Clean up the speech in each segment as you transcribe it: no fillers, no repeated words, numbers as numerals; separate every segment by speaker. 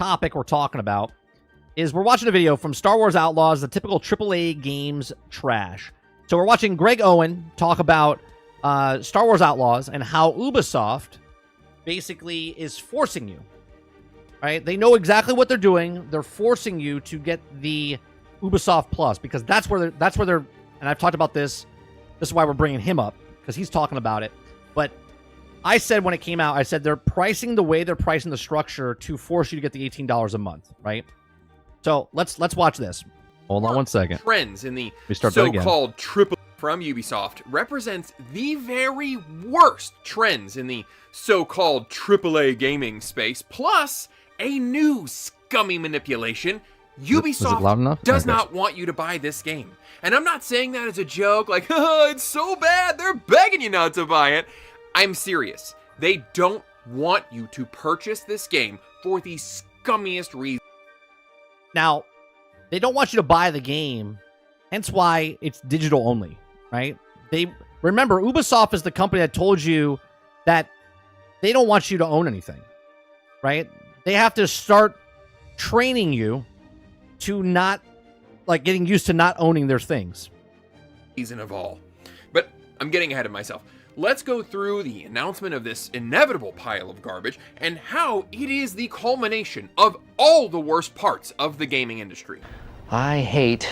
Speaker 1: topic we're talking about is we're watching a video from Star Wars Outlaws, the typical AAA games trash. So we're watching Greg Owen talk about Star Wars Outlaws and how Ubisoft basically is forcing you. Right? They know exactly what they're doing. They're forcing you to get the Ubisoft Plus because that's where they're. And I've talked about this. This is why we're bringing him up because he's talking about it. But I said when it came out, I said they're pricing the way they're pricing the structure to force you to get the $18 a month, right? So let's watch this. Hold on one second.
Speaker 2: Trends in the so-called triple from Ubisoft represents the very worst trends in the so-called AAA gaming space, plus a new scummy manipulation. Ubisoft does not want you to buy this game. And I'm not saying that as a joke, like, oh, it's so bad, they're begging you not to buy it. I'm serious. They don't want you to purchase this game for the scummiest reason.
Speaker 1: Now, they don't want you to buy the game, hence why it's digital only, right? Remember, Ubisoft is the company that told you that they don't want you to own anything, right? They have to start training you to not, like, getting used to not owning their things.
Speaker 2: Season of all. But I'm getting ahead of myself. Let's go through the announcement of this inevitable pile of garbage and how it is the culmination of all the worst parts of the gaming industry.
Speaker 3: I hate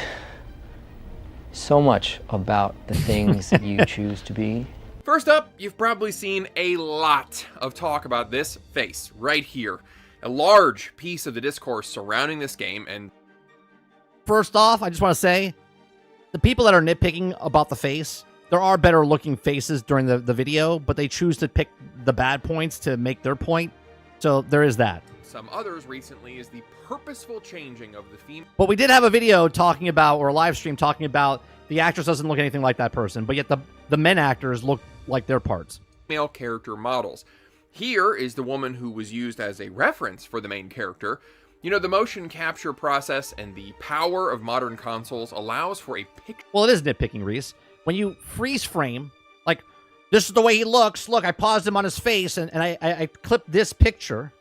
Speaker 3: so much about the things you choose to be.
Speaker 2: First up, you've probably seen a lot of talk about this face right here. A large piece of the discourse surrounding this game, and
Speaker 1: first off, I just want to say, the people that are nitpicking about the face, there are better looking faces during the video, but they choose to pick the bad points to make their point. So there is that.
Speaker 2: Some others recently is the purposeful changing of the theme.
Speaker 1: But we did have a video talking about, or a live stream talking about, the actress doesn't look anything like that person, but yet the men actors look like their parts.
Speaker 2: Male character models. Here is the woman who was used as a reference for the main character. You know, the motion capture process and the power of modern consoles allows for a picture.
Speaker 1: Well, it is nitpicking, Reese. When you freeze frame, like, this is the way he looks. Look, I paused him on his face, and I clipped this picture,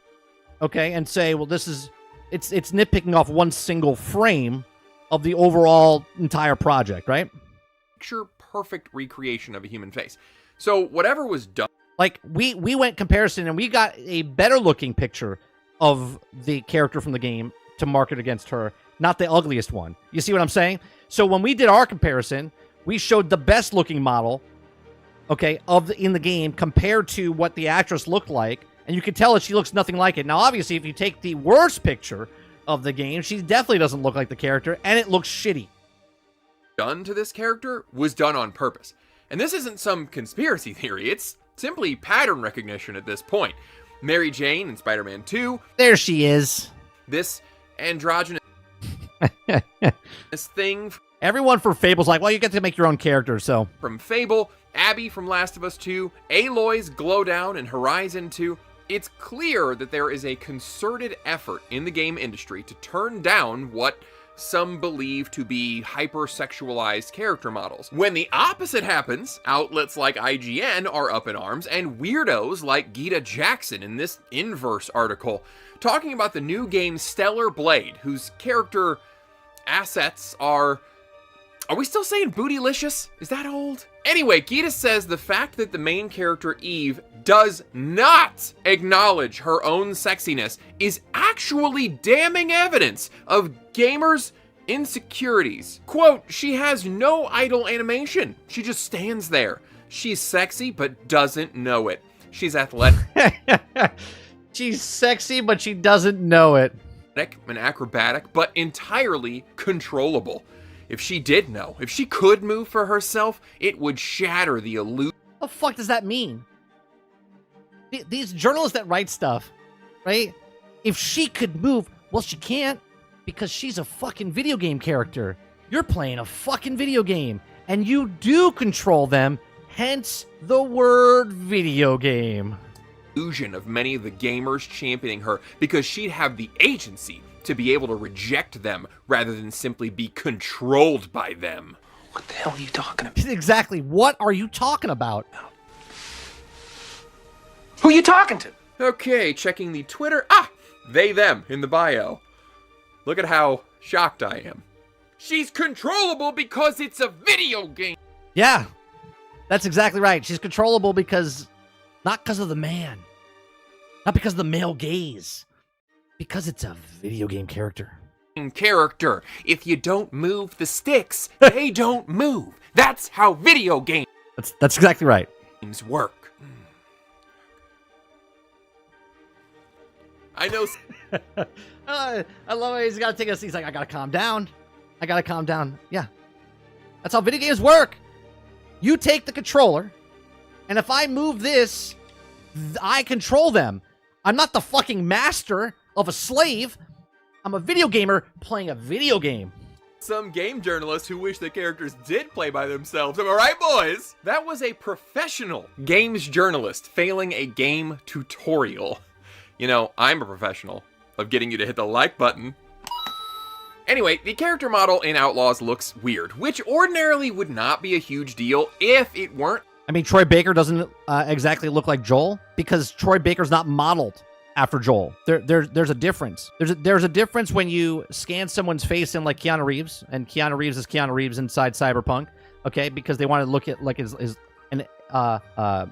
Speaker 1: okay, and say, well, this is, it's nitpicking off one single frame of the overall entire project, right?
Speaker 2: Picture perfect recreation of a human face. So whatever was done.
Speaker 1: Like, we went comparison, and we got a better looking picture of the character from the game to market against her, not the ugliest one. You see what I'm saying? So when we did our comparison, we showed the best looking model, okay, in the game compared to what the actress looked like, and you can tell that she looks nothing like it. Now, obviously, if you take the worst picture of the game, she definitely doesn't look like the character, and it looks shitty.
Speaker 2: Done to this character was done on purpose. And this isn't some conspiracy theory, it's simply pattern recognition at this point. Mary Jane in Spider-Man 2.
Speaker 1: There she is.
Speaker 2: This androgynous thing.
Speaker 1: Everyone for Fable's like, well, you get to make your own character, so.
Speaker 2: From Fable, Abby from Last of Us 2, Aloy's Glow Down in Horizon 2, it's clear that there is a concerted effort in the game industry to turn down what some believe to be hypersexualized character models. When the opposite happens, outlets like IGN are up in arms, and weirdos like Gita Jackson in this Inverse article, talking about the new game Stellar Blade, whose character assets are we still saying bootylicious? Is that old? Anyway, Gita says the fact that the main character Eve does not acknowledge her own sexiness is actually damning evidence of gamers' insecurities. Quote, she has no idle animation. She just stands there. She's sexy, but doesn't know it. She's athletic.
Speaker 1: She's sexy, but she doesn't know it.
Speaker 2: And acrobatic, but entirely controllable. If she did know, if she could move for herself, it would shatter the illusion.
Speaker 1: What the fuck does that mean? These journalists that write stuff, right? If she could move, well, she can't because she's a fucking video game character. You're playing a fucking video game, and you do control them, hence the word video game.
Speaker 2: Illusion of many of the gamers championing her because she'd have the agency to be able to reject them rather than simply be controlled by them.
Speaker 3: What the hell are you talking about?
Speaker 1: Exactly. What are you talking about?
Speaker 3: Who are you talking to?
Speaker 2: Okay, checking the Twitter. they, them in the bio. Look at how shocked I am. She's controllable because it's a video game.
Speaker 1: Yeah, that's exactly right. She's controllable not because of the man. Not because of the male gaze. Because it's a video game character.
Speaker 2: Character. If you don't move the sticks, they don't move. That's how video games
Speaker 1: That's exactly right.
Speaker 2: work. I know.
Speaker 1: I love it. He's got to take us. He's like, I got to calm down. I got to calm down. Yeah. That's how video games work. You take the controller, and if I move this, I control them. I'm not the fucking master of a slave. I'm a video gamer playing a video game.
Speaker 2: Some game journalists who wish the characters did play by themselves. Am I right, boys? That was a professional games journalist failing a game tutorial. You know, I'm a professional of getting you to hit the like button. Anyway, the character model in Outlaws looks weird, which ordinarily would not be a huge deal if it weren't.
Speaker 1: I mean, Troy Baker doesn't exactly look like Joel because Troy Baker's not modeled after Joel. There's a difference. There's a difference when you scan someone's face in like Keanu Reeves, and Keanu Reeves is Keanu Reeves inside Cyberpunk, okay? Because they want to look at like his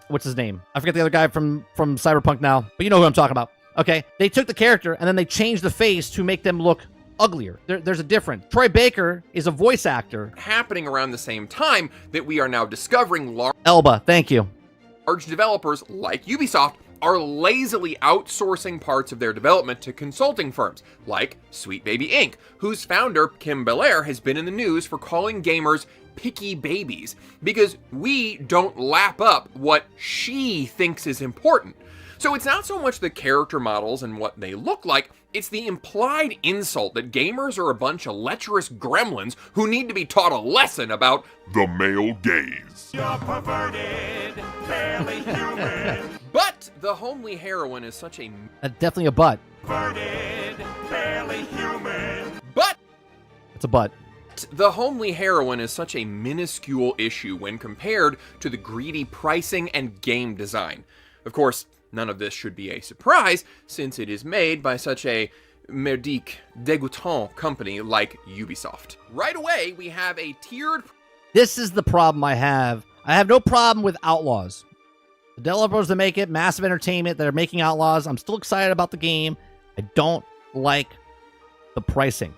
Speaker 1: what's his name? I forget the other guy from Cyberpunk now, but you know who I'm talking about. Okay, they took the character and then they changed the face to make them look uglier. There's a difference. Troy Baker is a voice actor.
Speaker 2: Happening around the same time that we are now discovering
Speaker 1: Elba, thank you.
Speaker 2: Large developers like Ubisoft are lazily outsourcing parts of their development to consulting firms like Sweet Baby Inc., whose founder, Kim Belair, has been in the news for calling gamers picky babies because we don't lap up what she thinks is important. So it's not so much the character models and what they look like, it's the implied insult that gamers are a bunch of lecherous gremlins who need to be taught a lesson about
Speaker 4: the male gaze.
Speaker 5: You're perverted, barely human.
Speaker 2: But the homely heroine is such a
Speaker 1: Definitely a butt.
Speaker 5: Perverted, barely human.
Speaker 2: But
Speaker 1: It's a butt.
Speaker 2: the homely heroine is such a minuscule issue when compared to the greedy pricing and game design. Of course, none of this should be a surprise, since it is made by such a merdique, dégoûtant company like Ubisoft. Right away, we have a tiered...
Speaker 1: This is the problem I have. I have no problem with Outlaws. The developers that make it, Massive Entertainment, that are making Outlaws, I'm still excited about the game. I don't like the pricing.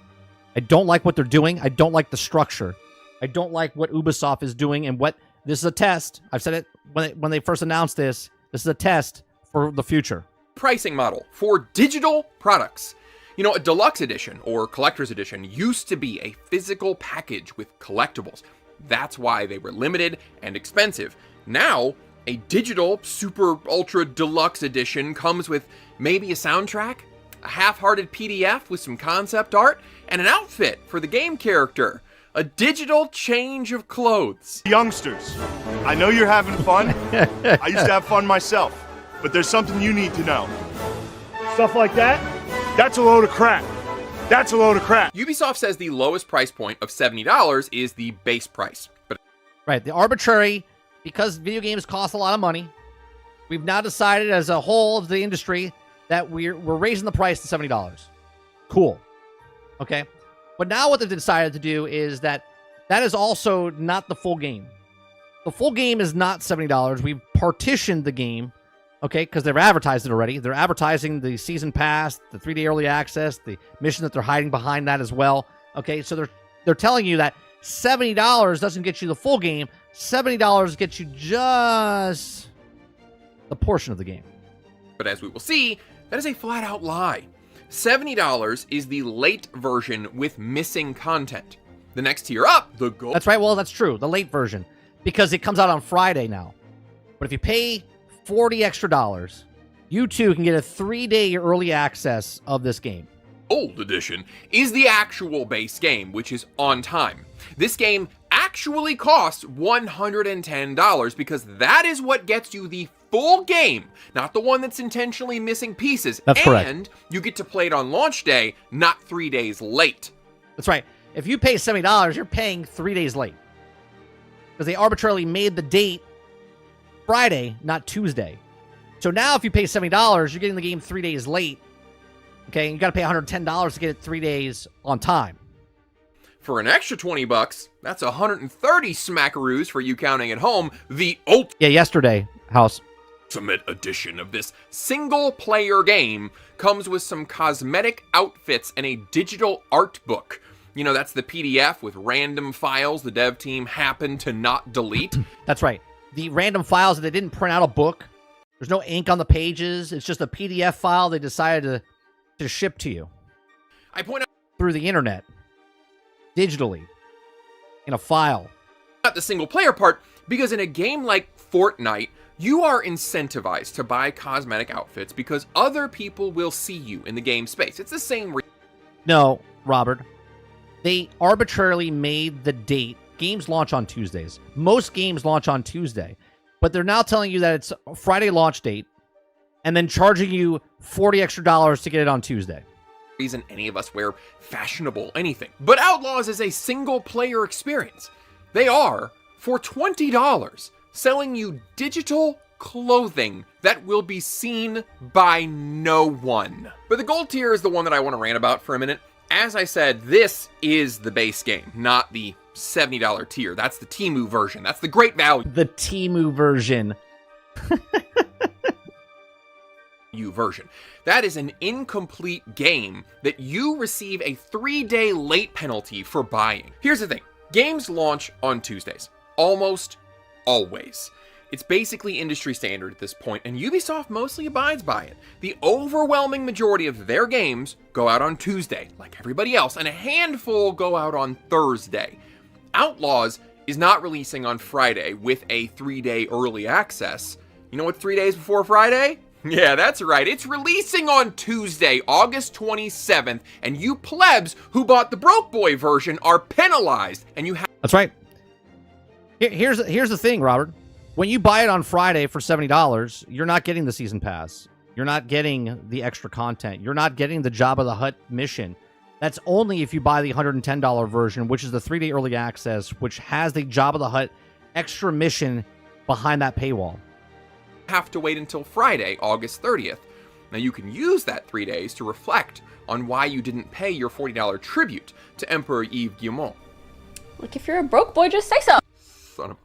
Speaker 1: I don't like what they're doing. I don't like the structure. I don't like what Ubisoft is doing and what... This is a test. I've said it when they first announced this. This is a test for the future.
Speaker 2: Pricing model for digital products. You know, a deluxe edition or collector's edition used to be a physical package with collectibles. That's why they were limited and expensive. Now, a digital super ultra deluxe edition comes with maybe a soundtrack, a half-hearted PDF with some concept art, and an outfit for the game character. A digital change of clothes.
Speaker 6: Youngsters, I know you're having fun. I used to have fun myself. But there's something you need to know. Stuff like that? That's a load of crap. That's a load of crap.
Speaker 2: Ubisoft says the lowest price point of $70 is the base price. But
Speaker 1: Right, the arbitrary, because video games cost a lot of money, we've now decided as a whole of the industry that we're raising the price to $70. Cool. Okay? But now what they've decided to do is that is also not the full game. The full game is not $70. We've partitioned the game, okay, because they've advertised it already. They're advertising the season pass, the 3-day early access, the mission that they're hiding behind that as well. Okay, so they're telling you that $70 doesn't get you the full game. $70 gets you just the portion of the game.
Speaker 2: But as we will see, that is a flat-out lie. $70 is the late version with missing content. The next tier up, the gold...
Speaker 1: That's right, well, that's true, the late version, because it comes out on Friday now. But if you pay $40 extra, you too can get a 3-day early access of this game.
Speaker 2: Gold edition is the actual base game, which is on time. This game actually costs $110 because that is what gets you the full game, not the one that's intentionally missing pieces.
Speaker 1: That's correct.
Speaker 2: And you get to play it on launch day, not 3 days late.
Speaker 1: That's right. If you pay $70, you're paying 3 days late. Because they arbitrarily made the date Friday, not Tuesday. So now if you pay $70, you're getting the game 3 days late. Okay, and you got to pay $110 to get it 3 days on time.
Speaker 2: For an extra $20, that's 130 smackaroos for you counting at home. The ultimate
Speaker 1: Yeah, yesterday, House.
Speaker 2: edition of this single-player game comes with some cosmetic outfits and a digital art book. You know, that's the PDF with random files the dev team happened to not delete.
Speaker 1: That's right. The random files that they didn't print out a book. There's no ink on the pages. It's just a PDF file they decided to ship to you
Speaker 2: I point
Speaker 1: through the internet, digitally, in a file.
Speaker 2: out the single-player part because in a game like Fortnite, you are incentivized to buy cosmetic outfits because other people will see you in the game space. It's the same
Speaker 1: No, Robert. They arbitrarily made the date. Games launch on Tuesdays. Most games launch on Tuesday. But they're now telling you that it's a Friday launch date and then charging you $40 extra to get it on Tuesday.
Speaker 2: reason any of us wear fashionable anything. But Outlaws is a single-player experience. They are, for $20, selling you digital clothing that will be seen by no one. But the gold tier is the one that I want to rant about for a minute. As I said, this is the base game, not the $70 tier. That's the Temu version. That's the great value
Speaker 1: The Temu version.
Speaker 2: version. That is an incomplete game that you receive a 3-day late penalty for buying. Here's the thing. Games launch on Tuesdays. Almost always. It's basically industry standard at this point, and Ubisoft mostly abides by it. The overwhelming majority of their games go out on Tuesday, like everybody else, and a handful go out on Thursday. Outlaws is not releasing on Friday with a 3-day early access. You know what 3 days before Friday? Yeah, that's right. It's releasing on Tuesday, August 27th, and you plebs who bought the Broke Boy version are penalized, and you have...
Speaker 1: That's right. Here's the thing, Robert. When you buy it on Friday for $70, you're not getting the season pass. You're not getting the extra content. You're not getting the Jabba the Hutt mission. That's only if you buy the $110 version, which is the 3-day early access, which has the Jabba the Hutt extra mission behind that paywall.
Speaker 2: have to wait until Friday, August 30th. Now you can use that 3 days to reflect on why you didn't pay your $40 tribute to Emperor Yves Guillemot.
Speaker 7: Like, if you're a broke boy, just say so.
Speaker 2: Son of...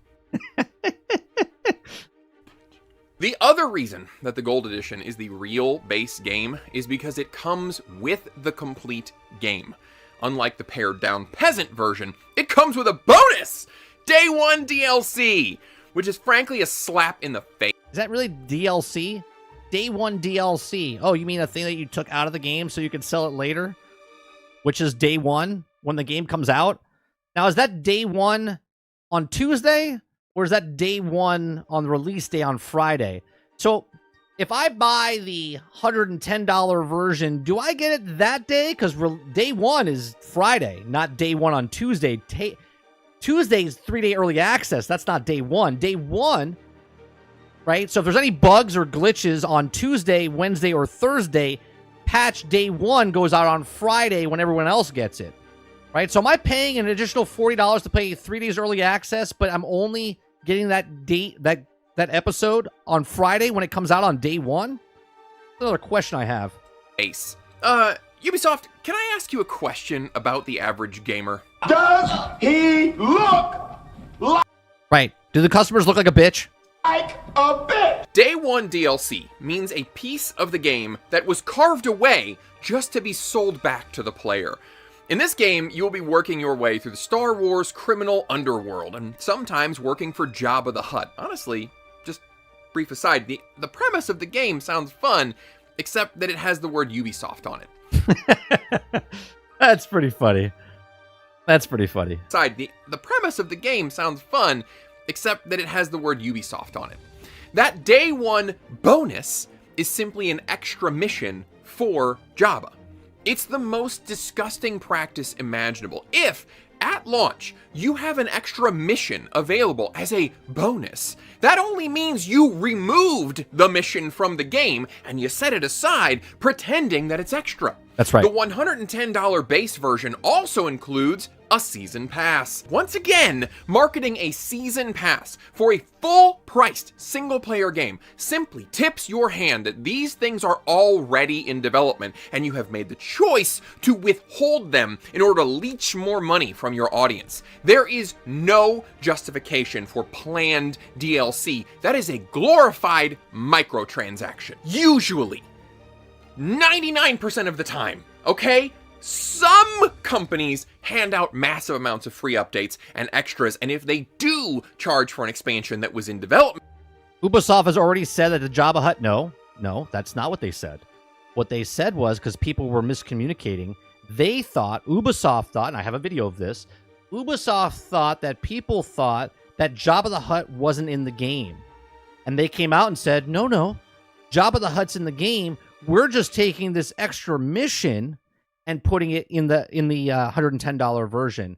Speaker 2: The other reason that the Gold Edition is the real base game is because it comes with the complete game. Unlike the pared down peasant version, it comes with a bonus! Day 1 DLC! Which is frankly a slap in the face.
Speaker 1: Is that really DLC? Day 1 DLC. Oh, you mean a thing that you took out of the game so you could sell it later? Which is day 1 when the game comes out? Now, is that day 1 on Tuesday? Or is that day 1 on the release day on Friday? So, if I buy the $110 version, do I get it that day? Because day 1 is Friday, not day 1 on Tuesday. Tuesday's 3-day early access. That's not day 1. Day 1, right? So if there's any bugs or glitches on Tuesday, Wednesday, or Thursday, patch day 1 goes out on Friday when everyone else gets it, right? So am I paying an additional $40 to pay 3 days early access, but I'm only getting that date, that episode on Friday when it comes out on day 1? Another question I have.
Speaker 2: Ace. Ubisoft, can I ask you a question about the average gamer?
Speaker 5: Does he look
Speaker 1: Right. Do the customers look like a bitch?
Speaker 5: like a bitch?
Speaker 2: Day 1 DLC means a piece of the game that was carved away just to be sold back to the player. In this game, you'll be working your way through the Star Wars criminal underworld, and sometimes working for Jabba the Hutt. Honestly, just brief aside, the premise of the game sounds fun, except that it has the word Ubisoft on it.
Speaker 1: That's pretty funny. That's pretty funny.
Speaker 2: The premise of the game sounds fun, except that it has the word Ubisoft on it. That day 1 bonus is simply an extra mission for Jabba. It's the most disgusting practice imaginable. If, at launch, you have an extra mission available as a bonus, that only means you removed the mission from the game and you set it aside, pretending that it's extra.
Speaker 1: That's right.
Speaker 2: The $110 base version also includes a season pass. Once again, marketing a season pass for a full-priced single-player game simply tips your hand that these things are already in development, and you have made the choice to withhold them in order to leech more money from your audience. There is no justification for planned DLC. That is a glorified microtransaction. Usually, 99% of the time, okay? Some companies hand out massive amounts of free updates and extras, and if they do charge for an expansion that was in development...
Speaker 1: Ubisoft has already said that the Jabba Hutt... No, that's not what they said. What they said was, because people were miscommunicating, Ubisoft thought, and I have a video of this, Ubisoft thought that people thought that Jabba the Hutt wasn't in the game. And they came out and said, no, Jabba the Hutt's in the game. We're just taking this extra mission and putting it in the $110 version.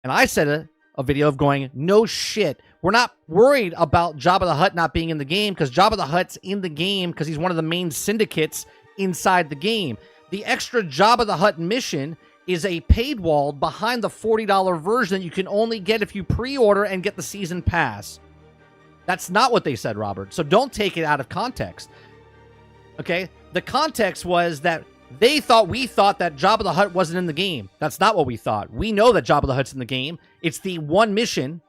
Speaker 1: And I said a video of going, no shit. We're not worried about Jabba the Hutt not being in the game, because Jabba the Hutt's in the game because he's one of the main syndicates inside the game. The extra Jabba the Hutt mission is a paid wall behind the $40 version that you can only get if you pre-order and get the season pass. That's not what they said, Robert. So don't take it out of context. Okay? The context was that we thought that Jabba the Hutt wasn't in the game. That's not what we thought. We know that Jabba the Hutt's in the game. It's the one mission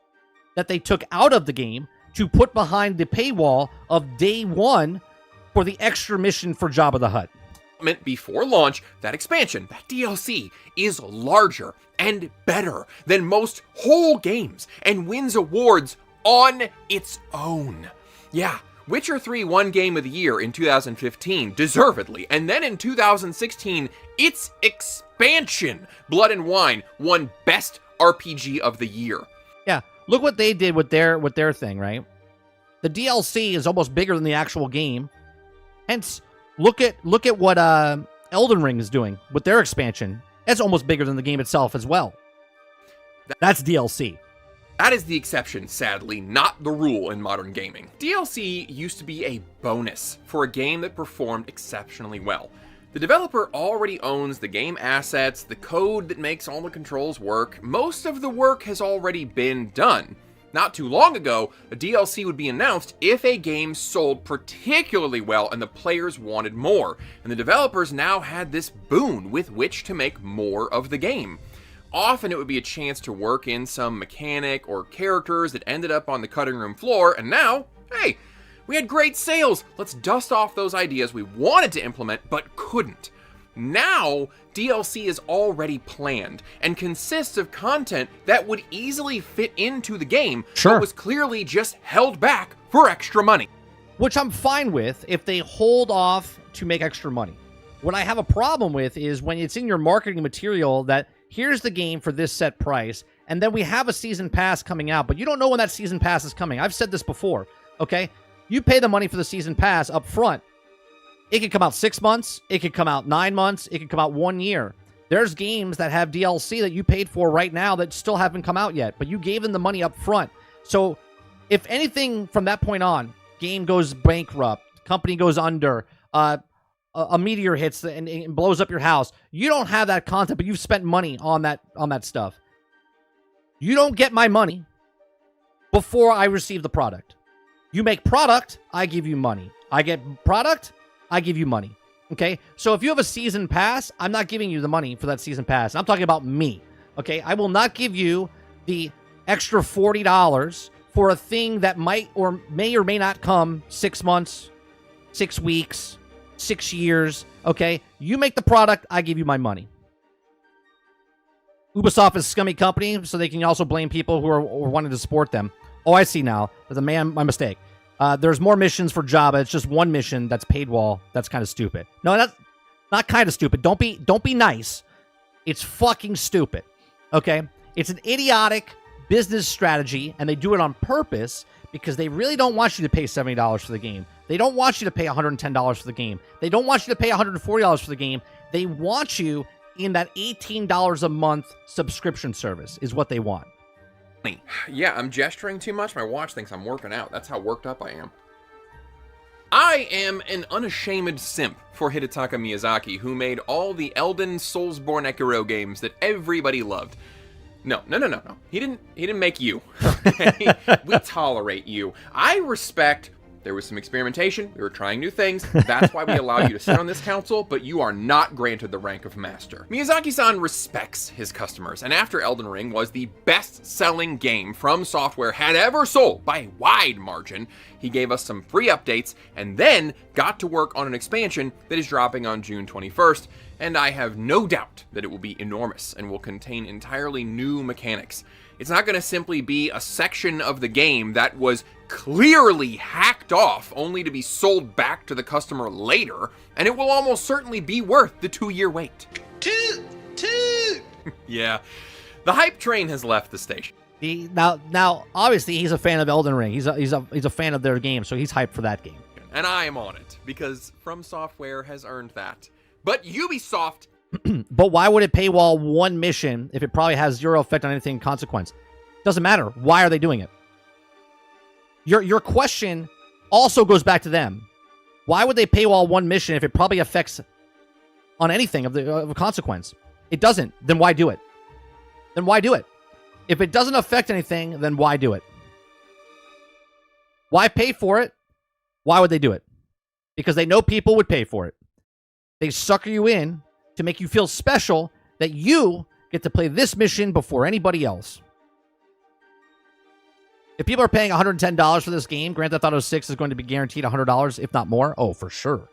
Speaker 1: that they took out of the game to put behind the paywall of day one for the extra mission for Jabba the Hutt.
Speaker 2: Before launch, that expansion, that DLC, is larger and better than most whole games and wins awards on its own. Yeah. Witcher 3 won Game of the Year in 2015, deservedly, and then in 2016, its expansion, Blood and Wine, won Best RPG of the Year.
Speaker 1: Yeah, look what they did with their thing, right? The DLC is almost bigger than the actual game. Hence, look at what Elden Ring is doing with their expansion. It's almost bigger than the game itself as well. That's DLC.
Speaker 2: That is the exception, sadly, not the rule in modern gaming. DLC used to be a bonus for a game that performed exceptionally well. The developer already owns the game assets, the code that makes all the controls work. Most of the work has already been done. Not too long ago, a DLC would be announced if a game sold particularly well and the players wanted more, and the developers now had this boon with which to make more of the game. Often it would be a chance to work in some mechanic or characters that ended up on the cutting room floor, and now, hey, we had great sales. Let's dust off those ideas we wanted to implement but couldn't. Now, DLC is already planned and consists of content that would easily fit into the game, but was clearly just held back for extra money.
Speaker 1: Which I'm fine with if they hold off to make extra money. What I have a problem with is when it's in your marketing material that here's the game for this set price, and then we have a season pass coming out, but you don't know when that season pass is coming. I've said this before, okay? You pay the money for the season pass up front. It could come out 6 months. It could come out 9 months. It could come out 1 year. There's games that have DLC that you paid for right now that still haven't come out yet, but you gave them the money up front. So if anything from that point on, game goes bankrupt, company goes under, a meteor hits and blows up your house, you don't have that content, but you've spent money on that stuff. You don't get my money before I receive the product. You make product, I give you money. I get product, I give you money. Okay? So if you have a season pass, I'm not giving you the money for that season pass. I'm talking about me. Okay? I will not give you the extra $40 for a thing that might or may not come 6 months, 6 weeks, 6 years, okay? You make the product, I give you my money. Ubisoft is a scummy company, so they can also blame people who are wanting to support them. Oh, I see now. My mistake. There's more missions for Jabba. It's just one mission that's paid wall. That's kind of stupid. No, that's not kind of stupid. Don't be nice. It's fucking stupid, okay? It's an idiotic business strategy, and they do it on purpose because they really don't want you to pay $70 for the game. They don't want you to pay $110 for the game. They don't want you to pay $140 for the game. They want you in that $18 a month subscription service is what they want.
Speaker 2: Yeah, I'm gesturing too much. My watch thinks I'm working out. That's how worked up I am. I am an unashamed simp for Hidetaka Miyazaki, who made all the Elden Soulsborne Sekiro games that everybody loved. No. He didn't make you. Okay? We tolerate you. I respect there was some experimentation. We were trying new things. That's why we allow you to sit on this council, but you are not granted the rank of master. Miyazaki-san respects his customers, and after Elden Ring was the best-selling game From Software had ever sold by a wide margin, he gave us some free updates and then got to work on an expansion that is dropping on June 21st, and I have no doubt that it will be enormous and will contain entirely new mechanics. It's not going to simply be a section of the game that was clearly hacked off only to be sold back to the customer later, and it will almost certainly be worth the 2-year wait. Toot! Yeah, the hype train has left the station.
Speaker 1: Now, obviously, he's a fan of Elden Ring. He's a fan of their game, so he's hyped for that game.
Speaker 2: And I am on it, because From Software has earned that. But Ubisoft...
Speaker 1: But why would it paywall one mission if it probably has zero effect on anything in consequence? Doesn't matter. Why are they doing it? Your question also goes back to them. Why would they paywall one mission if it probably affects on anything of a consequence? It doesn't. Then why do it? Then why do it? If it doesn't affect anything, then why do it? Why pay for it? Why would they do it? Because they know people would pay for it. They sucker you in to make you feel special that you get to play this mission before anybody else. If people are paying $110 for this game, Grand Theft Auto 6 is going to be guaranteed $100, if not more. Oh, for sure.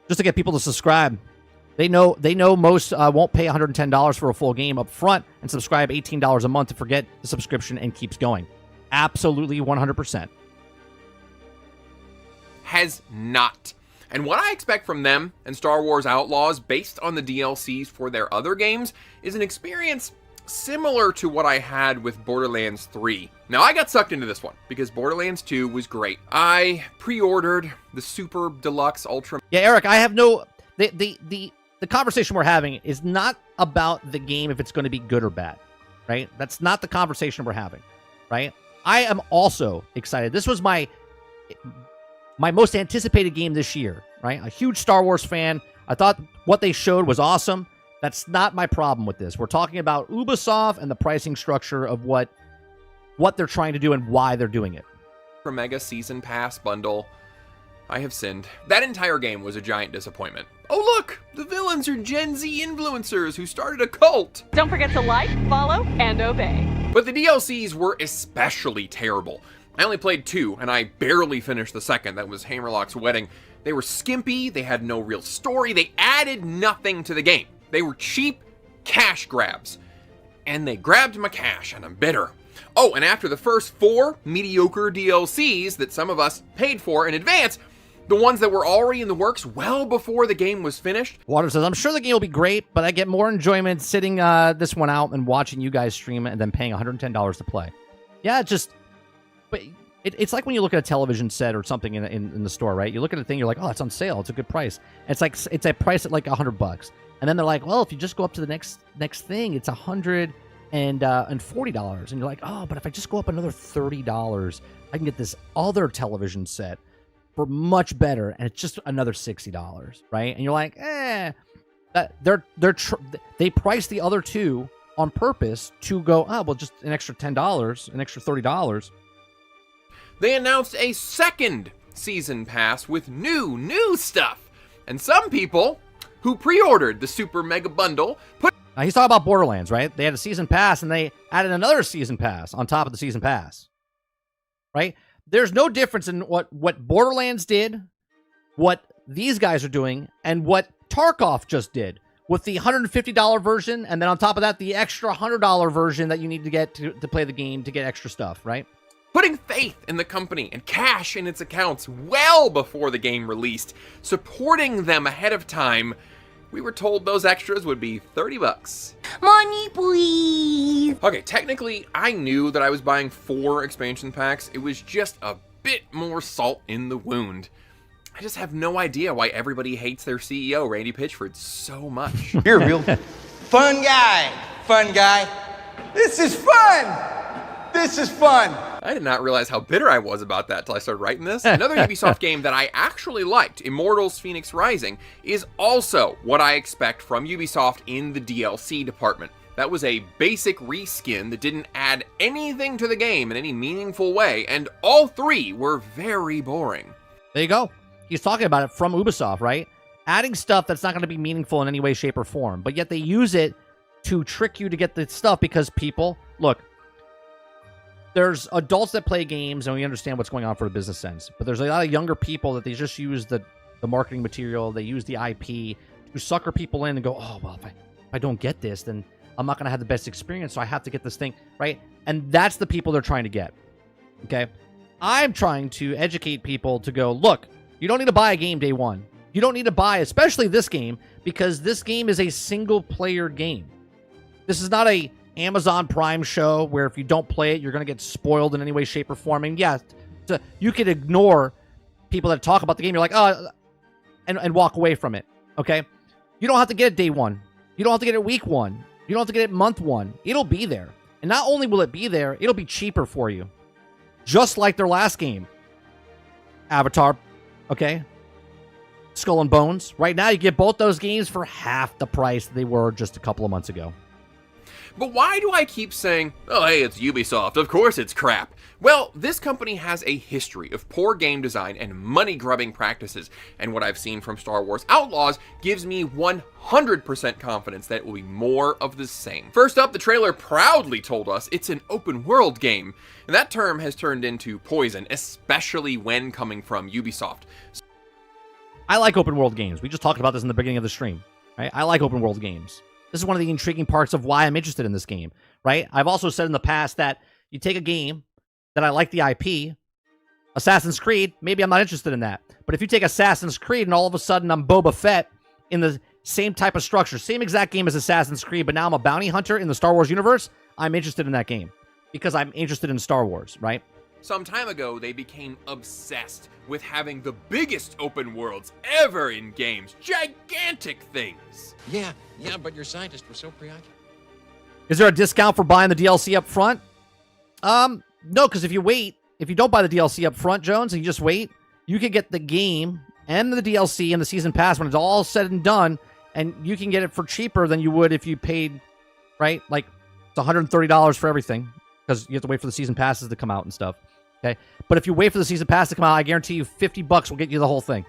Speaker 1: Just to get people to subscribe. They know most won't pay $110 for a full game up front and subscribe $18 a month to forget the subscription and keeps going. Absolutely 100%.
Speaker 2: Has not. And what I expect from them and Star Wars Outlaws, based on the DLCs for their other games, is an experience similar to what I had with Borderlands 3. Now, I got sucked into this one because Borderlands 2 was great. I pre-ordered the Super Deluxe Ultra...
Speaker 1: Yeah, Eric, I have no... The conversation we're having is not about the game if it's going to be good or bad, right? That's not the conversation we're having, right? I am also excited. This was my most anticipated game this year, right? A huge Star Wars fan. I thought what they showed was awesome. That's not my problem with this. We're talking about Ubisoft and the pricing structure of what they're trying to do and why they're doing it.
Speaker 2: For Mega Season Pass bundle, I have sinned. That entire game was a giant disappointment. Oh look, the villains are Gen Z influencers who started a cult.
Speaker 8: Don't forget to like, follow, and obey.
Speaker 2: But the DLCs were especially terrible. I only played 2, and I barely finished the second. That was Hammerlock's Wedding. They were skimpy, they had no real story, they added nothing to the game. They were cheap cash grabs. And they grabbed my cash, and I'm bitter. Oh, and after the first 4 mediocre DLCs that some of us paid for in advance, the ones that were already in the works well before the game was finished.
Speaker 1: Water says, I'm sure the game will be great, but I get more enjoyment sitting this one out and watching you guys stream it and then paying $110 to play. Yeah, but it's like when you look at a television set or something in the store, right? You look at a thing, you're like, oh, it's on sale. It's a good price. And it's like it's a price at like $100. And then they're like, well, if you just go up to the next thing, it's $140. And you're like, oh, but if I just go up another $30, I can get this other television set for much better, and it's just another $60, right? And you're like, they price the other two on purpose to go, oh, well, just an extra $10, an extra $30.
Speaker 2: They announced a second season pass with new stuff, and some people who pre-ordered the Super Mega Bundle put...
Speaker 1: Now, he's talking about Borderlands, right? They had a season pass, and they added another season pass on top of the season pass, right? There's no difference in what Borderlands did, what these guys are doing, and what Tarkov just did with the $150 version, and then on top of that, the extra $100 version that you need to get to play the game to get extra stuff, right?
Speaker 2: Putting faith in the company and cash in its accounts well before the game released, supporting them ahead of time. We were told those extras would be $30.
Speaker 9: Money, please.
Speaker 2: Okay, technically, I knew that I was buying 4 expansion packs. It was just a bit more salt in the wound. I just have no idea why everybody hates their CEO, Randy Pitchford, so much.
Speaker 10: You're a real fun guy. Fun guy. This is fun. This is fun.
Speaker 2: I did not realize how bitter I was about that till I started writing this. Another Ubisoft game that I actually liked, Immortals Phoenix Rising, is also what I expect from Ubisoft in the DLC department. That was a basic reskin that didn't add anything to the game in any meaningful way, and all three were very boring.
Speaker 1: There you go. He's talking about it from Ubisoft, right? Adding stuff that's not going to be meaningful in any way, shape, or form, but yet they use it to trick you to get the stuff because people, look, there's adults that play games and we understand what's going on for a business sense, but there's a lot of younger people that they just use the marketing material, they use the IP to sucker people in and go, oh, well, if I don't get this, then I'm not going to have the best experience, so I have to get this thing, right? And that's the people they're trying to get, okay? I'm trying to educate people to go, look, you don't need to buy a game day one. You don't need to buy, especially this game, because this game is a single-player game. This is not a Amazon Prime show where if you don't play it, you're going to get spoiled in any way, shape, or form. And yeah, you could ignore people that talk about the game. You're like, oh, and walk away from it, okay? You don't have to get it day one. You don't have to get it week one. You don't have to get it month one. It'll be there. And not only will it be there, it'll be cheaper for you. Just like their last game. Avatar, okay? Skull and Bones. Right now, you get both those games for half the price they were just a couple of months ago.
Speaker 2: But why do I keep saying, oh, hey, it's Ubisoft, of course it's crap? Well, this company has a history of poor game design and money-grubbing practices, and what I've seen from Star Wars Outlaws gives me 100% confidence that it will be more of the same. First up, the trailer proudly told us it's an open-world game, and that term has turned into poison, especially when coming from Ubisoft.
Speaker 1: I like open-world games. We just talked about this in the beginning of the stream, right? I like open-world games. This is one of the intriguing parts of why I'm interested in this game, right? I've also said in the past that you take a game that I like the IP, Assassin's Creed, maybe I'm not interested in that. But if you take Assassin's Creed and all of a sudden I'm Boba Fett in the same type of structure, same exact game as Assassin's Creed, but now I'm a bounty hunter in the Star Wars universe, I'm interested in that game because I'm interested in Star Wars, right?
Speaker 2: Some time ago, they became obsessed with having the biggest open worlds ever in games. Gigantic things.
Speaker 10: Yeah, but your scientists were so preoccupied.
Speaker 1: Is there a discount for buying the DLC up front? No, because if you don't buy the DLC up front, Jones, and you just wait, you can get the game and the DLC and the season pass when it's all said and done, and you can get it for cheaper than you would if you paid, right? Like, it's $130 for everything, because you have to wait for the season passes to come out and stuff. Okay, but if you wait for the season pass to come out, I guarantee you $50 will get you the whole thing.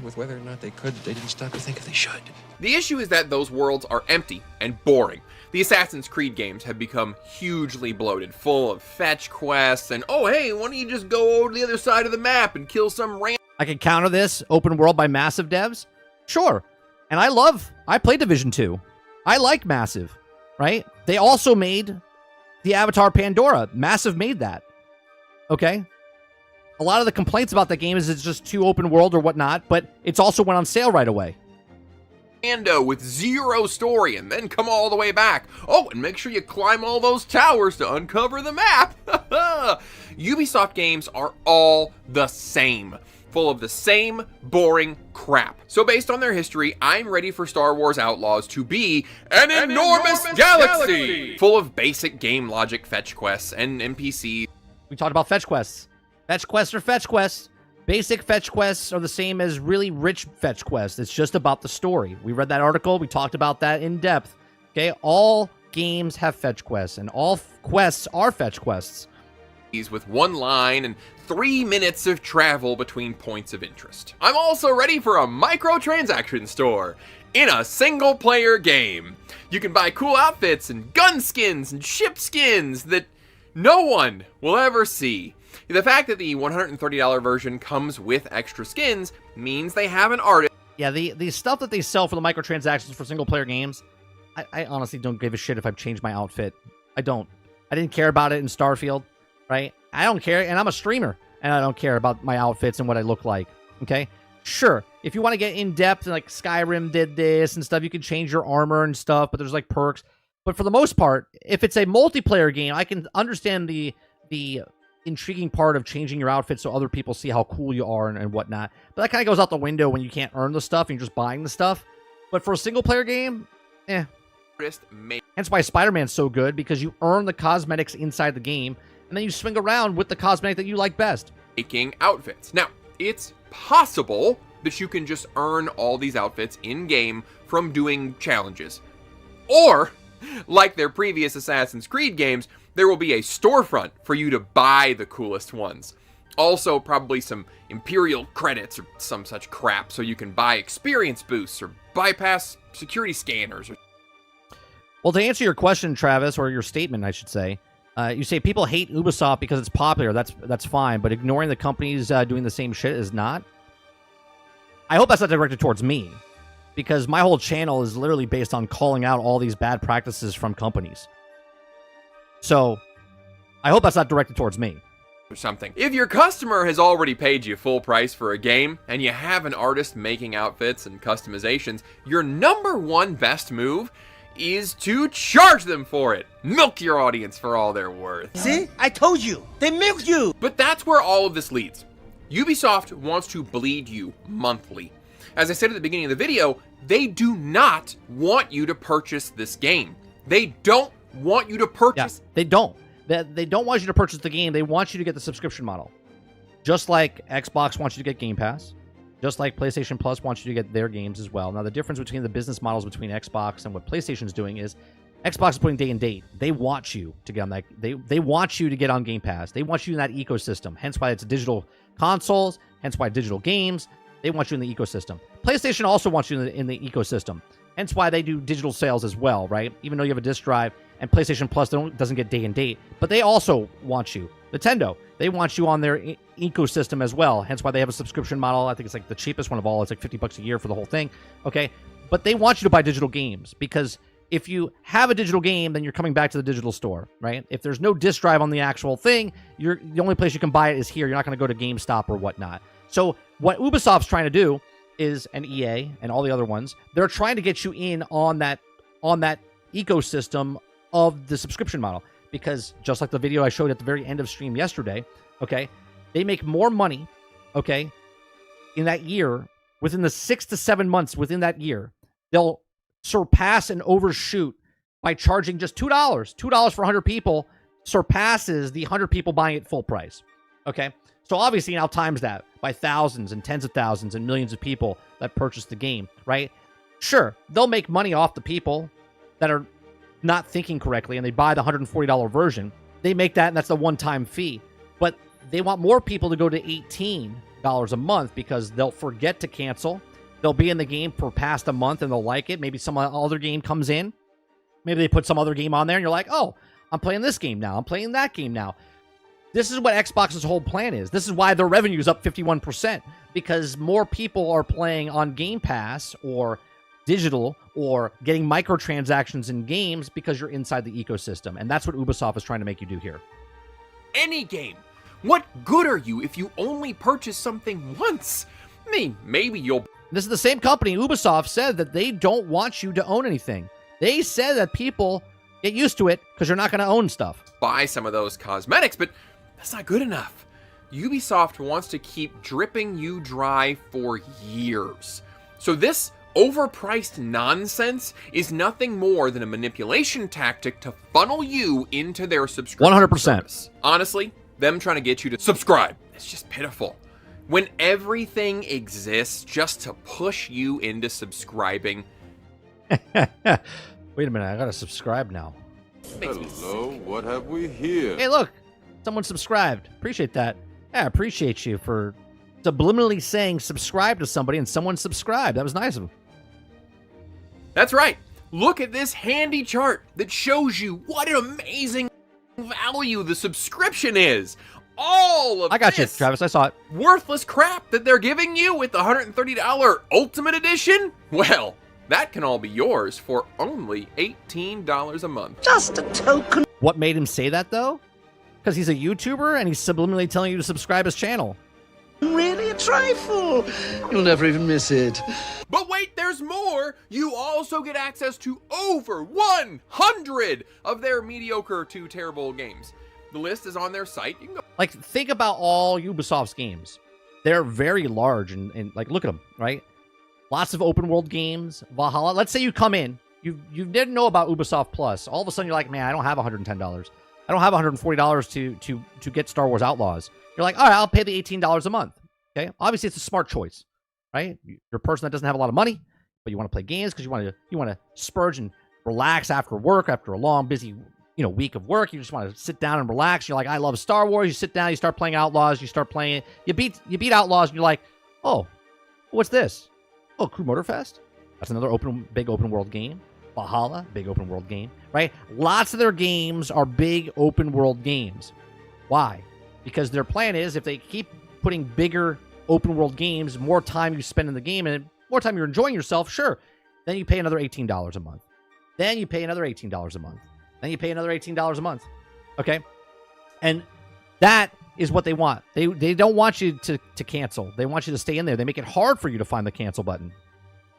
Speaker 10: With whether or not they could, they didn't stop to think if they should.
Speaker 2: The issue is that those worlds are empty and boring. The Assassin's Creed games have become hugely bloated, full of fetch quests and, oh hey, why don't you just go over to the other side of the map and kill some
Speaker 1: I can counter this open world by Massive devs? Sure. And I played Division 2. I like Massive, right? They also made the Avatar Pandora. Massive made that. Okay? A lot of the complaints about that game is it's just too open world or whatnot, but it's also went on sale right away.
Speaker 2: With zero story and then come all the way back. Oh, and make sure you climb all those towers to uncover the map. Ubisoft games are all the same. Full of the same boring crap. So based on their history, I'm ready for Star Wars Outlaws to be an enormous galaxy! Full of basic game logic fetch quests and NPCs.
Speaker 1: We talked about fetch quests. Fetch quests are fetch quests. Basic fetch quests are the same as really rich fetch quests. It's just about the story. We read that article. We talked about that in depth. Okay, all games have fetch quests, and all quests are fetch quests.
Speaker 2: With one line and 3 minutes of travel between points of interest. I'm also ready for a microtransaction store in a single-player game. You can buy cool outfits and gun skins and ship skins that no one will ever see. The fact that the $130 version comes with extra skins means they have an artist.
Speaker 1: Yeah, the stuff that they sell for the microtransactions for single-player games, I honestly don't give a shit if I've changed my outfit. I don't. I didn't care about it in Starfield, right? I don't care, and I'm a streamer, and I don't care about my outfits and what I look like, okay? Sure, if you want to get in-depth, and like Skyrim did this and stuff, you can change your armor and stuff, but there's like perks. But for the most part, if it's a multiplayer game, I can understand the intriguing part of changing your outfit so other people see how cool you are and whatnot. But that kind of goes out the window when you can't earn the stuff and you're just buying the stuff. But for a single-player game, Hence why Spider-Man's so good, because you earn the cosmetics inside the game, and then you swing around with the cosmetic that you like best.
Speaker 2: Making outfits. Now, it's possible that you can just earn all these outfits in-game from doing challenges. Or, like their previous Assassin's Creed games, there will be a storefront for you to buy the coolest ones. Also, probably some Imperial credits or some such crap so you can buy experience boosts or bypass security scanners.
Speaker 1: Well, to answer your question, Travis, or your statement, I should say, you say people hate Ubisoft because it's popular. That's fine, but ignoring the companies doing the same shit is not. I hope that's not directed towards me, because my whole channel is literally based on calling out all these bad practices from companies. So, I hope that's not directed towards me.
Speaker 2: Or something. If your customer has already paid you full price for a game, and you have an artist making outfits and customizations, your number one best move is to charge them for it. Milk your audience for all they're worth.
Speaker 5: See? I told you. They milked you.
Speaker 2: But that's where all of this leads. Ubisoft wants to bleed you monthly. As I said at the beginning of the video, they do not want you to purchase this game. They don't want you to purchase.
Speaker 1: Yeah, they don't. They don't want you to purchase the game. They want you to get the subscription model. Just like Xbox wants you to get Game Pass. Just like PlayStation Plus wants you to get their games as well. Now, the difference between the business models between Xbox and what PlayStation's doing is Xbox is putting day and date. They want you to get on that. They want you to get on Game Pass. They want you in that ecosystem. Hence why it's digital consoles. Hence why digital games. They want you in the ecosystem. PlayStation also wants you in the ecosystem. Hence why they do digital sales as well, right? Even though you have a disc drive and PlayStation Plus doesn't get day and date, but they also want you. Nintendo, they want you on their ecosystem as well. Hence why they have a subscription model. I think it's like the cheapest one of all. It's like $50 a year for the whole thing. Okay, but they want you to buy digital games because if you have a digital game, then you're coming back to the digital store, right? If there's no disc drive on the actual thing, the only place you can buy it is here. You're not going to go to GameStop or whatnot. So what Ubisoft's trying to do is, and EA and all the other ones, they're trying to get you in on that ecosystem of the subscription model, because just like the video I showed at the very end of stream yesterday, okay, they make more money, okay, in that year, within the 6 to 7 months within that year, they'll surpass and overshoot by charging just $2. $2 for 100 people surpasses the 100 people buying it full price, okay? So obviously now times that by thousands and tens of thousands and millions of people that purchase the game, right? Sure, they'll make money off the people that are not thinking correctly and they buy the $140 version. They make that, and that's the one-time fee. But they want more people to go to $18 a month because they'll forget to cancel. They'll be in the game for past a month and they'll like it. Maybe some other game comes in. Maybe they put some other game on there and you're like, oh, I'm playing this game now. I'm playing that game now. This is what Xbox's whole plan is. This is why their revenue is up 51%, because more people are playing on Game Pass or digital or getting microtransactions in games because you're inside the ecosystem. And that's what Ubisoft is trying to make you do here.
Speaker 2: Any game. What good are you if you only purchase something once? I mean, maybe you'll...
Speaker 1: This is the same company. Ubisoft said that they don't want you to own anything. They said that people get used to it because you're not going to own stuff.
Speaker 2: Buy some of those cosmetics, but that's not good enough. Ubisoft wants to keep dripping you dry for years. So this overpriced nonsense is nothing more than a manipulation tactic to funnel you into their subscription
Speaker 1: 100%.
Speaker 2: service. Honestly, them trying to get you to subscribe, it's just pitiful. When everything exists just to push you into subscribing.
Speaker 1: Wait a minute, I gotta subscribe now.
Speaker 4: Hello, what have we here?
Speaker 1: Hey, look, someone subscribed. Appreciate that. Yeah, I appreciate you for subliminally saying subscribe to somebody and someone subscribed. That was nice of them.
Speaker 2: That's right. Look at this handy chart that shows you what an amazing value the subscription is. All of
Speaker 1: I got
Speaker 2: this
Speaker 1: you, Travis. I saw it.
Speaker 2: worthless crap that they're giving you with the $130 Ultimate Edition? Well, that can all be yours for only $18 a month.
Speaker 5: Just a token.
Speaker 1: What made him say that, though? Because he's a YouTuber and he's subliminally telling you to subscribe his channel.
Speaker 5: Really a trifle. You'll never even miss it.
Speaker 2: But wait, there's more! You also get access to over 100 of their mediocre to terrible games. The list is on their site. You can go.
Speaker 1: Like, think about all Ubisoft's games. They're very large and like, look at them, right? Lots of open world games. Valhalla. Let's say you come in, you didn't know about Ubisoft Plus. All of a sudden, you're like, man, I don't have $110. I don't have $140 to get Star Wars Outlaws. You're like, all right, I'll pay the $18 a month. Okay, obviously it's a smart choice, right? You're a person that doesn't have a lot of money, but you want to play games because you want to spurge and relax after work, after a long, busy week of work. You just want to sit down and relax. You're like, I love Star Wars. You sit down, you start playing Outlaws. You start playing it. You beat Outlaws, and you're like, oh, what's this? Oh, Crew Motorfest. That's another big open world game. Valhalla, big open world game, right? Lots of their games are big open world games. Why? Because their plan is if they keep putting bigger open world games, more time you spend in the game and more time you're enjoying yourself, sure. Then you pay another $18 a month. Then you pay another $18 a month. Then you pay another $18 a month. Okay? And that is what they want. They don't want you to cancel. They want you to stay in there. They make it hard for you to find the cancel button.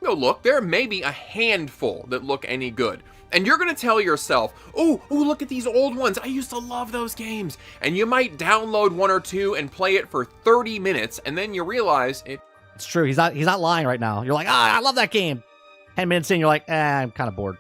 Speaker 2: No, look, there may be a handful that look any good. And you're going to tell yourself, oh, look at these old ones. I used to love those games. And you might download one or two and play it for 30 minutes, and then you realize
Speaker 1: It's true. He's not lying right now. You're like, I love that game. 10 minutes in, you're like, I'm kind of bored.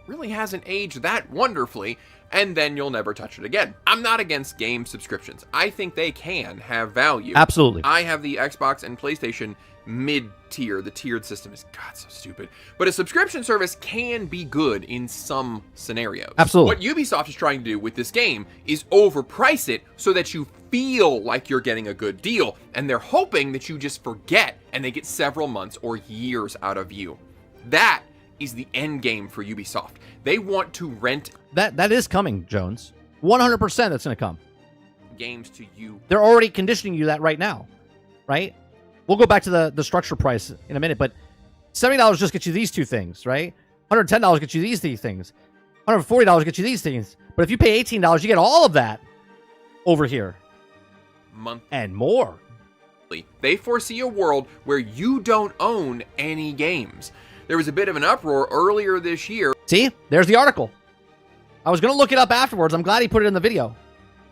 Speaker 2: Really hasn't aged that wonderfully, and then you'll never touch it again. I'm not against game subscriptions. I think they can have value.
Speaker 1: Absolutely.
Speaker 2: I have the Xbox and PlayStation mid-tier. The tiered system is, God, so stupid. But a subscription service can be good in some scenarios.
Speaker 1: Absolutely.
Speaker 2: What Ubisoft is trying to do with this game is overprice it so that you feel like you're getting a good deal, and they're hoping that you just forget and they get several months or years out of you. That is the end game for Ubisoft. They want to rent
Speaker 1: that is coming, Jones. 100% that's going to come.
Speaker 2: Games to you.
Speaker 1: They're already conditioning you that right now, right? We'll go back to the structure price in a minute, but $70 just gets you these two things, right? $110 gets you these things. $140 gets you these things. But if you pay $18, you get all of that over here.
Speaker 2: Month
Speaker 1: and more.
Speaker 2: They foresee a world where you don't own any games. There was a bit of an uproar earlier this year.
Speaker 1: See, there's the article. I was going to look it up afterwards. I'm glad he put it in the video.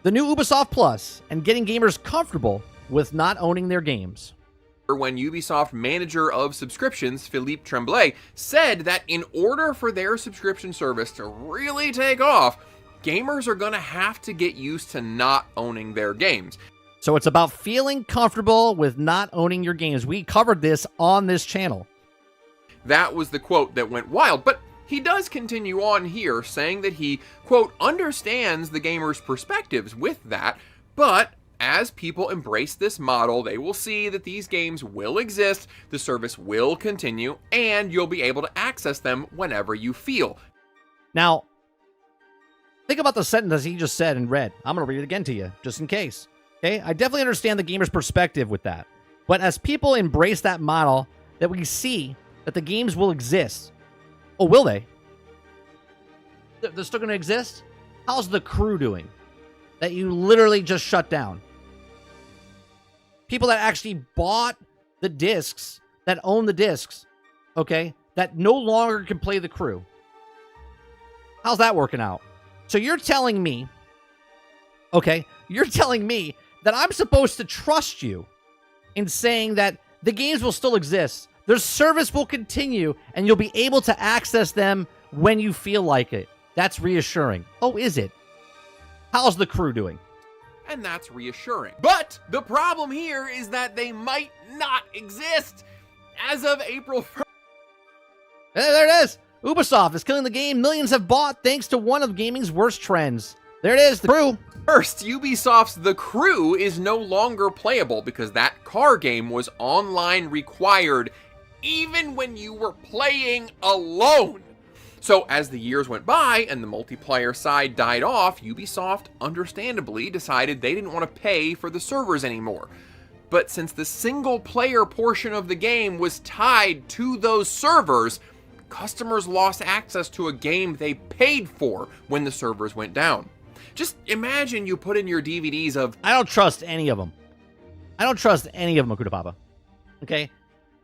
Speaker 1: The new Ubisoft Plus and getting gamers comfortable with not owning their games.
Speaker 2: When Ubisoft manager of subscriptions, Philippe Tremblay, said that in order for their subscription service to really take off, gamers are going to have to get used to not owning their games.
Speaker 1: So it's about feeling comfortable with not owning your games. We covered this on this channel.
Speaker 2: That was the quote that went wild, but he does continue on here saying that he, quote, understands the gamers' perspectives with that, but as people embrace this model, they will see that these games will exist, the service will continue, and you'll be able to access them whenever you feel.
Speaker 1: Now, think about the sentence he just said and read. I'm going to read it again to you, just in case. Okay, I definitely understand the gamer's perspective with that. But as people embrace that model, that we see that the games will exist. Oh, will they? They're still going to exist? How's the crew doing? That you literally just shut down. People that actually bought the discs, that own the discs, okay, that no longer can play the crew. How's that working out? So you're telling me, okay, you're telling me that I'm supposed to trust you in saying that the games will still exist, their service will continue, and you'll be able to access them when you feel like it. That's reassuring. Oh, is it? How's the crew doing?
Speaker 2: And that's reassuring. But the problem here is that they might not exist as of April 1st.
Speaker 1: There it is. Ubisoft is killing the game millions have bought thanks to one of gaming's worst trends. There it is, the crew.
Speaker 2: First, Ubisoft's The Crew is no longer playable because that car game was online required even when you were playing alone. So as the years went by and the multiplayer side died off, Ubisoft understandably decided they didn't want to pay for the servers anymore. But since the single player portion of the game was tied to those servers, customers lost access to a game they paid for when the servers went down. Just imagine you put in your DVDs of...
Speaker 1: I don't trust any of them. I don't trust any of them, Akuta Papa. Okay?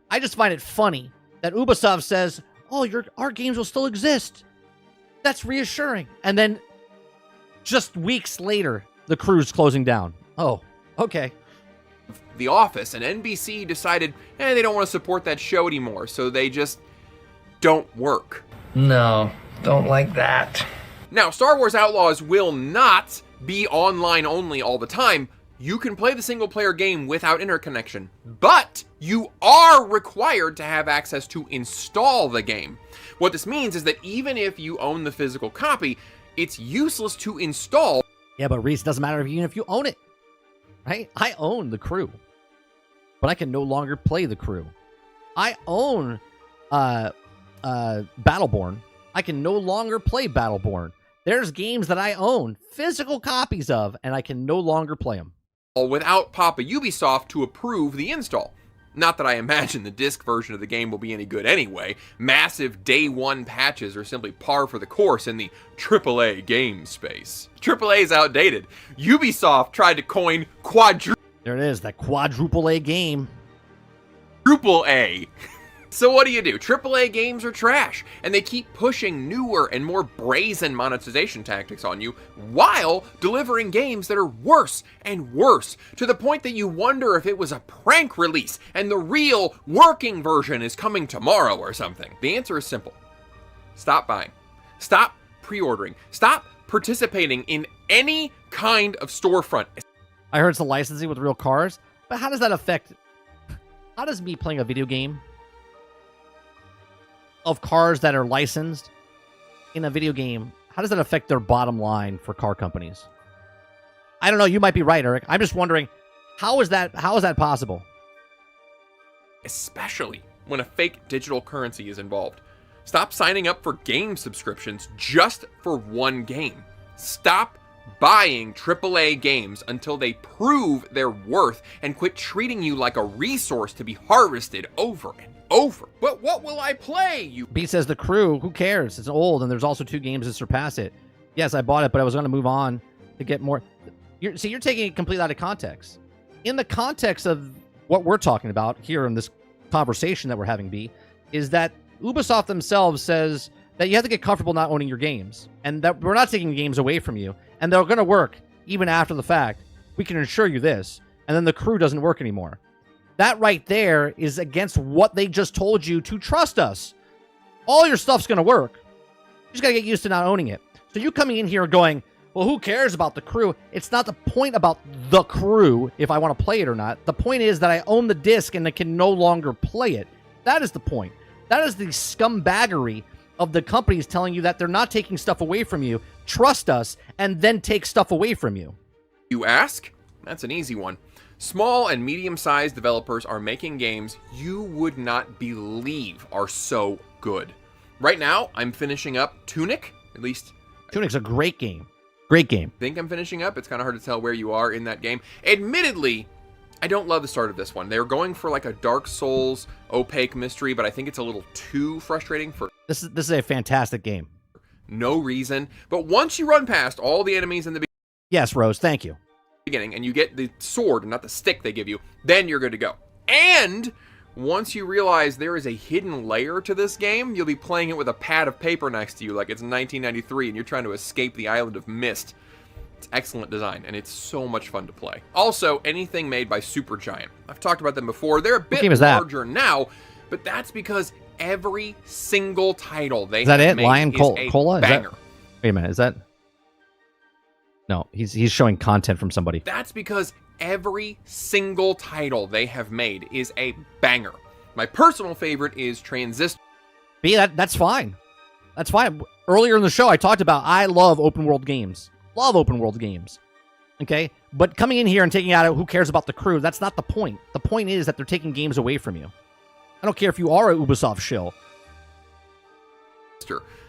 Speaker 1: I just find it funny that Ubisoft says, oh, our games will still exist. That's reassuring. And then just weeks later, the crew's closing down. Oh, okay.
Speaker 2: The Office, and NBC decided, they don't want to support that show anymore, so they just don't work.
Speaker 3: No, don't like that.
Speaker 2: Now, Star Wars Outlaws will not be online only all the time. You can play the single-player game without interconnection, but you are required to have access to install the game. What this means is that even if you own the physical copy, it's useless to install.
Speaker 1: Yeah, but Reese, it doesn't matter even if you own it, right? I own the crew, but I can no longer play the crew. I own Battleborn. I can no longer play Battleborn. There's games that I own physical copies of, and I can no longer play them.
Speaker 2: Without Papa Ubisoft to approve the install. Not that I imagine the disc version of the game will be any good anyway. Massive day one patches are simply par for the course in the AAA game space. AAA is outdated. Ubisoft tried to coin
Speaker 1: There it is, that quadruple A game.
Speaker 2: Quadruple A. So what do? AAA games are trash, and they keep pushing newer and more brazen monetization tactics on you while delivering games that are worse and worse, to the point that you wonder if it was a prank release and the real working version is coming tomorrow or something. The answer is simple. Stop buying. Stop pre-ordering. Stop participating in any kind of storefront.
Speaker 1: I heard it's the licensing with real cars, but how does that affect... How does me playing a video game of cars that are licensed in a video game, how does that affect their bottom line for car companies? I don't know. You might be right, Eric. I'm just wondering, how is that possible?
Speaker 2: Especially when a fake digital currency is involved. Stop signing up for game subscriptions just for one game. Stop buying AAA games until they prove their worth, and quit treating you like a resource to be harvested over and over. But what will I play?
Speaker 1: B says the crew, who cares? It's old, and there's also 2 games that surpass it. Yes, I bought it, but I was going to move on to get more. You're taking it completely out of context. In the context of what we're talking about here in this conversation that we're having, B, is that Ubisoft themselves says that you have to get comfortable not owning your games, and that we're not taking games away from you, and they're going to work even after the fact. We can assure you this, and then the crew doesn't work anymore. That right there is against what they just told you to trust us. All your stuff's going to work. You just got to get used to not owning it. So you coming in here going, well, who cares about the crew? It's not the point about the crew, if I want to play it or not. The point is that I own the disc and I can no longer play it. That is the point. That is the scumbaggery of the companies telling you that they're not taking stuff away from you. Trust us, and then take stuff away from you.
Speaker 2: You ask? That's an easy one. Small and medium-sized developers are making games you would not believe are so good. Right now, I'm finishing up Tunic. At least
Speaker 1: Tunic's a great game. Great game.
Speaker 2: I think I'm finishing up. It's kind of hard to tell where you are in that game. Admittedly, I don't love the start of this one. They're going for like a Dark Souls opaque mystery, but I think it's a little too frustrating for
Speaker 1: This is a fantastic game.
Speaker 2: No reason. But once you run past all the enemies in the
Speaker 1: Yes, Rose, thank you.
Speaker 2: beginning and you get the sword and not the stick they give you, then you're good to go. And once you realize there is a hidden layer to this game, you'll be playing it with a pad of paper next to you like it's 1993 and you're trying to escape the island of mist. It's excellent design, and it's so much fun to play. Also, anything made by Supergiant. I've talked about them before. They're a bit larger now, but that's because every single title they have made
Speaker 1: Lion
Speaker 2: is a
Speaker 1: Cola?
Speaker 2: banger.
Speaker 1: Wait a minute, is that... No, he's showing content from somebody.
Speaker 2: That's because every single title they have made is a banger. My personal favorite is Transistor.
Speaker 1: B, that's fine. That's fine. Earlier in the show, I talked about I love open world games. Love open world games. Okay? But coming in here and taking out who cares about the crew, that's not the point. The point is that they're taking games away from you. I don't care if you are a Ubisoft shill.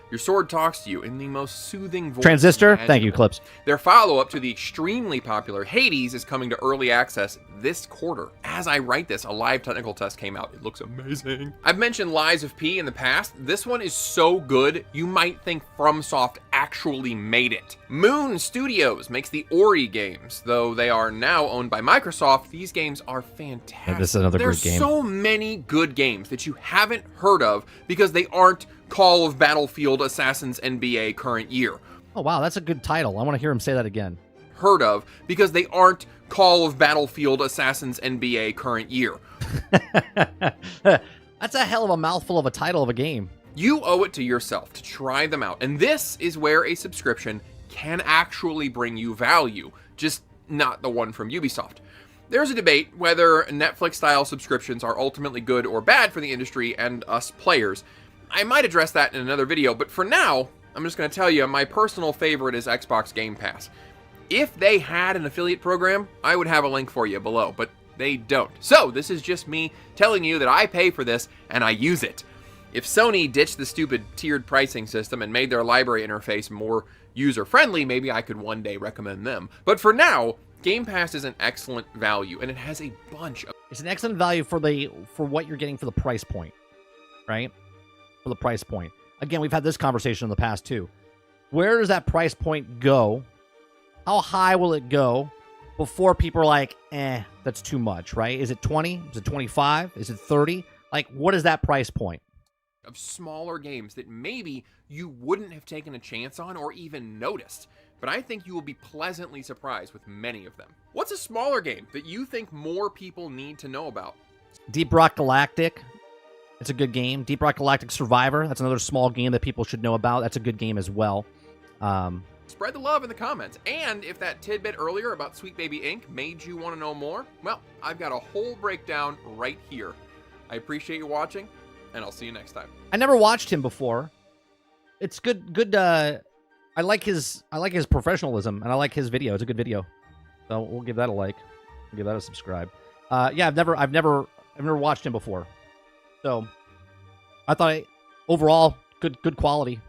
Speaker 2: Your sword talks to you in the most soothing voice.
Speaker 1: Transistor? Thank you, Clips.
Speaker 2: Their follow-up to the extremely popular Hades is coming to early access this quarter. As I write this, a live technical test came out. It looks amazing. I've mentioned Lies of P in the past. This one is so good, you might think FromSoft actually made it. Moon Studios makes the Ori games. Though they are now owned by Microsoft, these games are fantastic.
Speaker 1: Yeah, this is another great game.
Speaker 2: There's so many good games that you haven't heard of because they aren't Call of Battlefield Assassins NBA current year.
Speaker 1: Oh, wow, that's a good title. I want to hear him say that again.
Speaker 2: Heard of because they aren't Call of Battlefield Assassins NBA current year.
Speaker 1: That's a hell of a mouthful of a title of a game.
Speaker 2: You owe it to yourself to try them out, and this is where a subscription can actually bring you value, just not the one from Ubisoft. There's a debate whether Netflix-style subscriptions are ultimately good or bad for the industry and us players. I might address that in another video, but for now, I'm just going to tell you my personal favorite is Xbox Game Pass. If they had an affiliate program, I would have a link for you below, but they don't. So this is just me telling you that I pay for this and I use it. If Sony ditched the stupid tiered pricing system and made their library interface more user-friendly, maybe I could one day recommend them. But for now, Game Pass is an excellent value, and it has a bunch of...
Speaker 1: It's an excellent value for what you're getting for the price point, right? For the price point. Again, we've had this conversation in the past too. Where does that price point go? How high will it go before people are like, that's too much, right? Is it 20? Is it 25? Is it 30? Like, what is that price point?
Speaker 2: Of smaller games that maybe you wouldn't have taken a chance on or even noticed. But I think you will be pleasantly surprised with many of them. What's a smaller game that you think more people need to know about?
Speaker 1: Deep Rock Galactic. It's a good game. Deep Rock Galactic Survivor. That's another small game that people should know about. That's a good game as well.
Speaker 2: Spread the love in the comments. And if that tidbit earlier about Sweet Baby Inc. made you want to know more, well, I've got a whole breakdown right here. I appreciate you watching, and I'll see you next time.
Speaker 1: I never watched him before. It's good. I like his professionalism, and I like his video. It's a good video, so we'll give that a like, we'll give that a subscribe. Yeah, I've never watched him before, so I thought overall good quality.